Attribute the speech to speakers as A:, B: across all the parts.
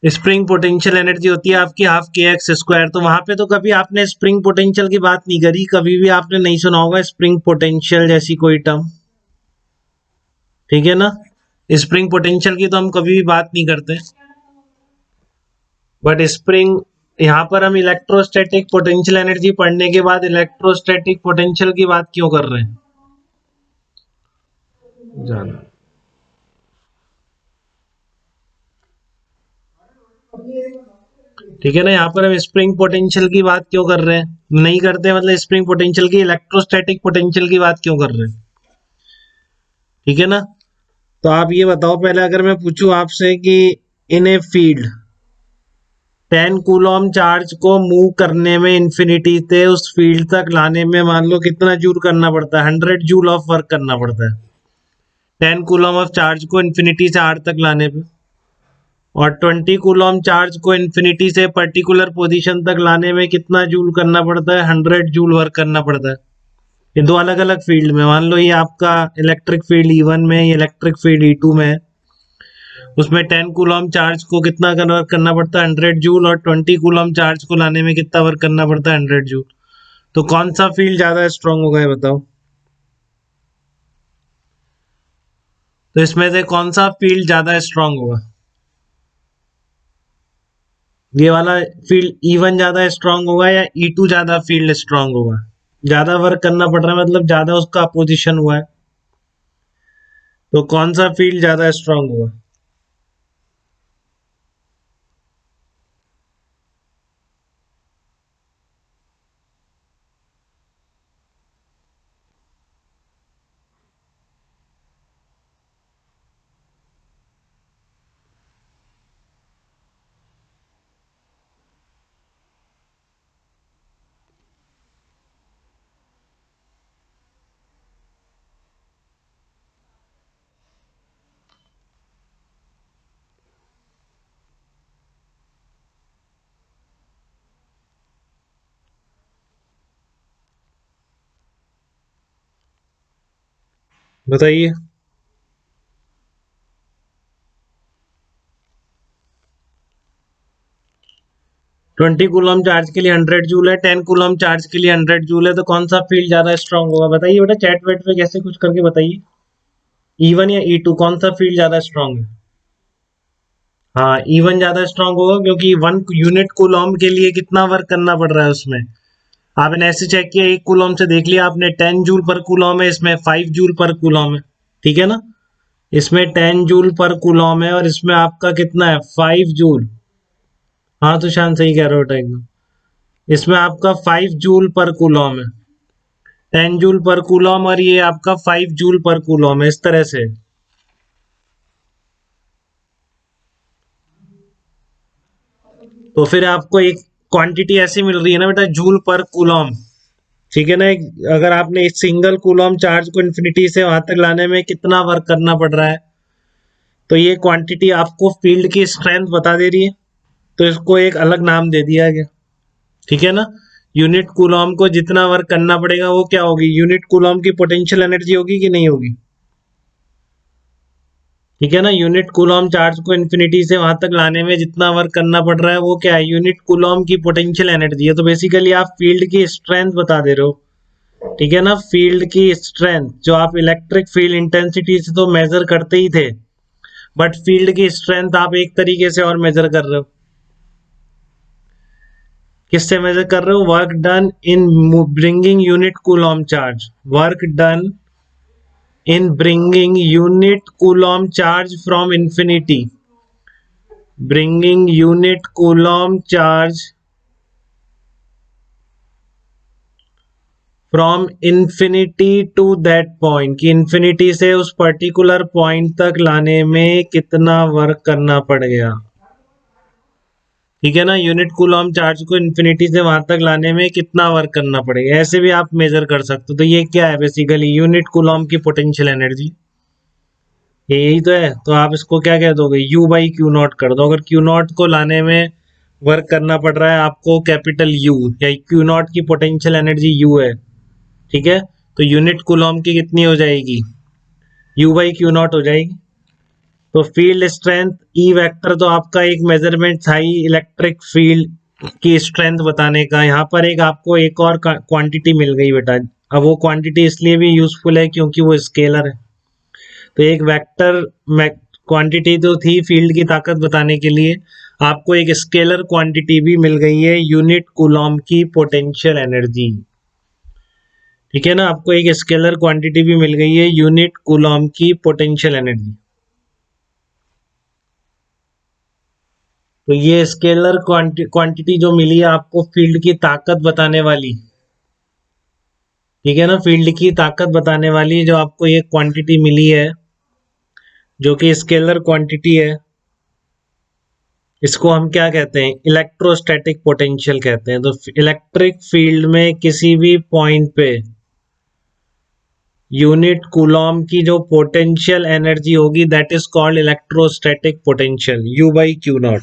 A: Spring potential energy होती है आपकी हाफ के एक्स स्क्वायर। तो वहां पे तो कभी आपने स्प्रिंग पोटेंशियल की बात नहीं करी, कभी भी आपने नहीं सुना होगा स्प्रिंग पोटेंशियल जैसी कोई टर्म, ठीक है ना। स्प्रिंग पोटेंशियल की तो हम कभी भी बात नहीं करते, बट स्प्रिंग, यहाँ पर हम इलेक्ट्रोस्टैटिक पोटेंशियल एनर्जी पढ़ने के बाद इलेक्ट्रोस्टैटिक पोटेंशियल की बात क्यों कर रहे हैं, जाना। ठीक है ना, यहाँ पर हम स्प्रिंग पोटेंशियल की बात क्यों कर रहे हैं, नहीं करते मतलब स्प्रिंग पोटेंशियल की, इलेक्ट्रोस्टैटिक पोटेंशियल की बात क्यों कर रहे हैं, ठीक है ना। तो आप ये बताओ पहले, अगर मैं पूछूं आपसे कि इन ए फील्ड 10 कूलॉम चार्ज को मूव करने में इंफिनिटी से उस फील्ड तक लाने में मान लो कितना जूल करना पड़ता है, 100 जूल ऑफ वर्क करना पड़ता है 10 कूलॉम ऑफ चार्ज को इंफिनिटी से आर तक लाने पे, और 20 कूलॉम चार्ज को इंफिनिटी से पर्टिकुलर पोजीशन तक लाने में कितना जूल करना पड़ता है, 100 जूल वर्क करना पड़ता है। ये दो अलग अलग फील्ड में, मान लो ये आपका इलेक्ट्रिक फील्ड E1 में, ये इलेक्ट्रिक फील्ड E2 में है, उसमें 10 कूलॉम चार्ज को कितना वर्क करना पड़ता है, 100 जूल, और 20 कूलॉम चार्ज को लाने में कितना वर्क करना पड़ता है, 100 जूल। तो कौन सा फील्ड ज्यादा स्ट्रांग होगा ये बताओ। तो इसमें से कौन सा फील्ड ज्यादा स्ट्रांग होगा, ये वाला फील्ड E1 ज्यादा स्ट्रांग होगा या E2 ज्यादा फील्ड स्ट्रांग होगा, ज्यादा वर्क करना पड़ रहा है मतलब ज्यादा उसका अपोजिशन हुआ है, तो कौन सा फील्ड ज्यादा स्ट्रांग होगा। बताइए। 20 कूलम चार्ज के लिए 100 जूल है, 10 कूलम चार्ज के लिए 100 जूल है, तो कौन सा फील्ड ज्यादा स्ट्रांग होगा बताइए बेटा, चैट वेट पे कैसे कुछ करके बताइए। E1 या E2 कौन सा फील्ड ज्यादा स्ट्रांग है। हाँ, E1 ज्यादा स्ट्रांग होगा क्योंकि 1 यूनिट कूलम के लिए कितना वर्क करना पड़ रहा है उसमें। आपने ऐसे चेक किया, 1 कूलम से देख लिया आपने 10 जूल पर कूलम है, इसमें 5 जूल पर कूलम है, ठीक है ना। इसमें 10 जूल पर कूलम है और इसमें आपका कितना है, 5 जूल। हाँ तो शान सही कह रहे हो बेटा एकदम, इसमें आपका 5 जूल पर कूलम है, 10 जूल पर कूलम, और ये आपका 5 जूल पर कूलम है, इस तरह से। तो फिर आपको एक क्वांटिटी ऐसी मिल रही है ना बेटा, जूल पर कूलम, ठीक है ना। अगर आपने इस सिंगल कूलम चार्ज को इन्फिनिटी से वहां तक लाने में कितना वर्क करना पड़ रहा है, तो ये क्वांटिटी आपको फील्ड की स्ट्रेंथ बता दे रही है, तो इसको एक अलग नाम दे दिया गया, ठीक है ना। यूनिट कूलम को जितना वर्क करना पड़ेगा वो क्या होगी, यूनिट कूलम की पोटेंशियल एनर्जी होगी कि नहीं होगी, ठीक है ना। यूनिट कूलम चार्ज को इन्फिनिटी से वहां तक लाने में जितना वर्क करना पड़ रहा है वो क्या है, यूनिट कूलम की पोटेंशियल एनर्जी है। तो बेसिकली आप फील्ड की स्ट्रेंथ बता दे रहे हो, ठीक है ना। फील्ड की स्ट्रेंथ जो आप इलेक्ट्रिक फील्ड इंटेंसिटी से तो मेजर करते ही थे, बट फील्ड की स्ट्रेंथ आप एक तरीके से और मेजर कर रहे हो। किससे मेजर कर रहे हो, work done in bringing unit coulomb charge, work done in bringing unit coulomb charge from infinity, bringing unit coulomb charge from infinity to that point, कि infinity से उस पर्टिकुलर पॉइंट तक लाने में कितना वर्क करना पड़ गया, ठीक है ना। यूनिट कूलम चार्ज को इन्फिनिटी से वहां तक लाने में कितना वर्क करना पड़ेगा, ऐसे भी आप मेजर कर सकते हो। तो ये क्या है, बेसिकली यूनिट कूलम की पोटेंशियल एनर्जी, यही तो है। तो आप इसको क्या कह दोगे, U बाई क्यू नॉट कर दो। अगर क्यू नॉट को लाने में वर्क करना पड़ रहा है आपको कैपिटल U, या क्यू नॉट की पोटेंशियल एनर्जी U है, ठीक है, तो यूनिट कूलम की कितनी हो जाएगी, U बाई क्यू नॉट हो जाएगी। तो फील्ड स्ट्रेंथ ई वेक्टर तो आपका एक मेजरमेंट था ही इलेक्ट्रिक फील्ड की स्ट्रेंथ बताने का। यहाँ पर एक आपको एक और क्वांटिटी मिल गई बेटा। अब वो क्वांटिटी इसलिए भी यूजफुल है क्योंकि वो स्केलर है। तो एक वेक्टर क्वांटिटी तो थी फील्ड की ताकत बताने के लिए, आपको एक स्केलर क्वांटिटी भी मिल गई है, यूनिट कूलॉम की पोटेंशियल एनर्जी। ठीक है ना, आपको एक स्केलर क्वांटिटी भी मिल गई है, यूनिट कूलॉम की पोटेंशियल एनर्जी। तो ये स्केलर क्वांटिटी जो मिली है आपको फील्ड की ताकत बताने वाली, ठीक है ना, फील्ड की ताकत बताने वाली जो आपको ये क्वांटिटी मिली है जो कि स्केलर क्वांटिटी है, इसको हम क्या कहते हैं, इलेक्ट्रोस्टैटिक पोटेंशियल कहते हैं। तो इलेक्ट्रिक फील्ड में किसी भी पॉइंट पे यूनिट कूलॉम की जो पोटेंशियल एनर्जी होगी that is called electrostatic potential, you by Q not.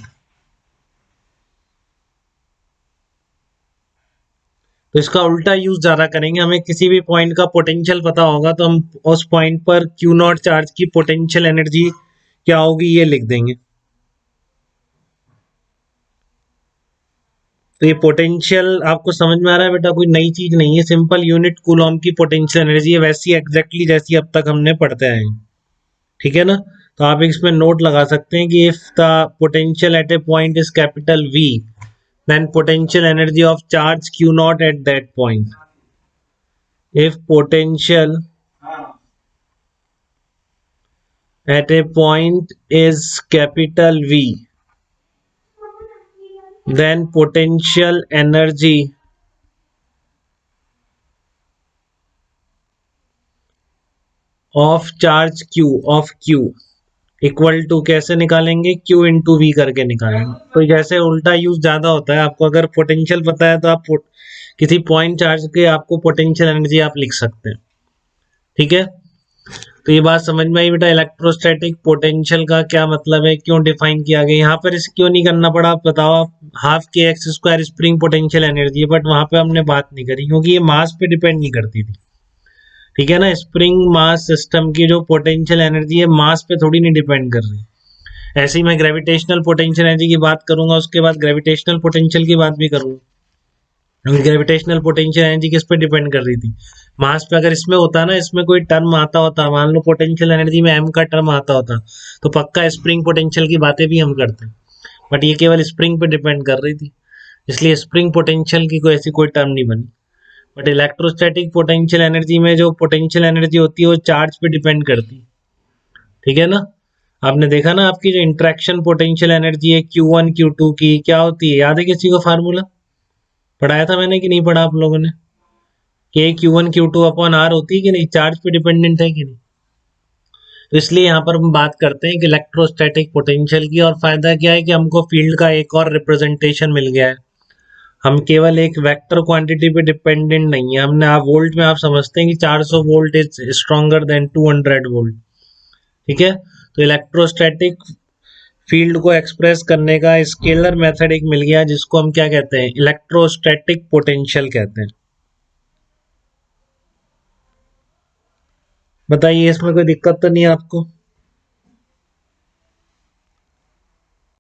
A: तो इसका उल्टा यूज ज्यादा करेंगे, हमें किसी भी पॉइंट का पोटेंशियल पता होगा तो हम उस पॉइंट पर क्यू नॉट चार्ज की पोटेंशियल एनर्जी क्या होगी ये लिख देंगे। तो ये पोटेंशियल आपको समझ में आ रहा है बेटा, कोई नई चीज नहीं है, सिंपल यूनिट कूलॉम की पोटेंशियल एनर्जी है, वैसी एग्जैक्टली जैसी अब तक हमने पढ़ते आए हैं। ठीक है ना, तो आप इसमें नोट लगा सकते हैं कि if the potential at A point is capital V then potential energy of charge q naught at that point. If potential at a point is capital V, then potential energy of charge q equal to कैसे निकालेंगे, q into we करके निकालेंगे। तो जैसे उल्टा use ज्यादा होता है, आपको अगर पोटेंशियल पता है तो आप किसी पॉइंट चार्ज के आपको पोटेंशियल एनर्जी आप लिख सकते हैं। ठीक है, तो ये बात समझ में आई बेटा, इलेक्ट्रोस्टैटिक पोटेंशियल का क्या मतलब है, क्यों डिफाइन किया गया। यहाँ पर इसे क्यों नहीं करना पड़ा आप बताओ। आप हाफ के x square spring potential energy है, बट वहां पे हमने बात नहीं करी क्योंकि ये मास पे डिपेंड नहीं करती थी। ठीक है ना, स्प्रिंग मास सिस्टम की जो पोटेंशियल एनर्जी है मास पे थोड़ी नहीं डिपेंड कर रही। ऐसे ही मैं ग्रेविटेशनल पोटेंशियल एनर्जी की बात करूंगा, उसके बाद ग्रेविटेशनल पोटेंशियल की बात भी करूंगा। ग्रेविटेशनल पोटेंशियल एनर्जी किस पे डिपेंड कर रही थी, मास पे। अगर इसमें होता ना, इसमें कोई टर्म आता होता, मान लो पोटेंशियल एनर्जी में एम का टर्म आता होता, तो पक्का स्प्रिंग पोटेंशियल की बातें भी हम करते हैं, बट ये केवल स्प्रिंग पे डिपेंड कर रही थी, इसलिए स्प्रिंग पोटेंशियल की कोई ऐसी कोई टर्म नहीं बनी। बट इलेक्ट्रोस्टैटिक पोटेंशियल एनर्जी में जो पोटेंशियल एनर्जी होती है वो चार्ज पे डिपेंड करती है। ठीक है ना, आपने देखा ना आपकी जो इंट्रैक्शन पोटेंशियल एनर्जी है Q1 Q2 की क्या होती है, याद है किसी को फार्मूला, पढ़ाया था मैंने कि नहीं पढ़ा आप लोगों ने, के Q1 Q2 अपॉन आर होती है कि नहीं, चार्ज पे डिपेंडेंट है कि नहीं। तो इसलिए यहाँ पर हम बात करते हैं कि इलेक्ट्रोस्टैटिक पोटेंशियल की, और फायदा क्या है कि हमको फील्ड का एक और रिप्रेजेंटेशन मिल गया है, हम केवल एक वेक्टर क्वांटिटी पे डिपेंडेंट नहीं है। हमने आप वोल्ट में आप समझते हैं कि 400 volt is stronger than 200 volt. ठीक है, तो इलेक्ट्रोस्टैटिक फील्ड को एक्सप्रेस करने का स्केलर मेथड एक मिल गया जिसको हम क्या कहते हैं, इलेक्ट्रोस्टैटिक पोटेंशियल कहते हैं। बताइए इसमें कोई दिक्कत तो नहीं है आपको।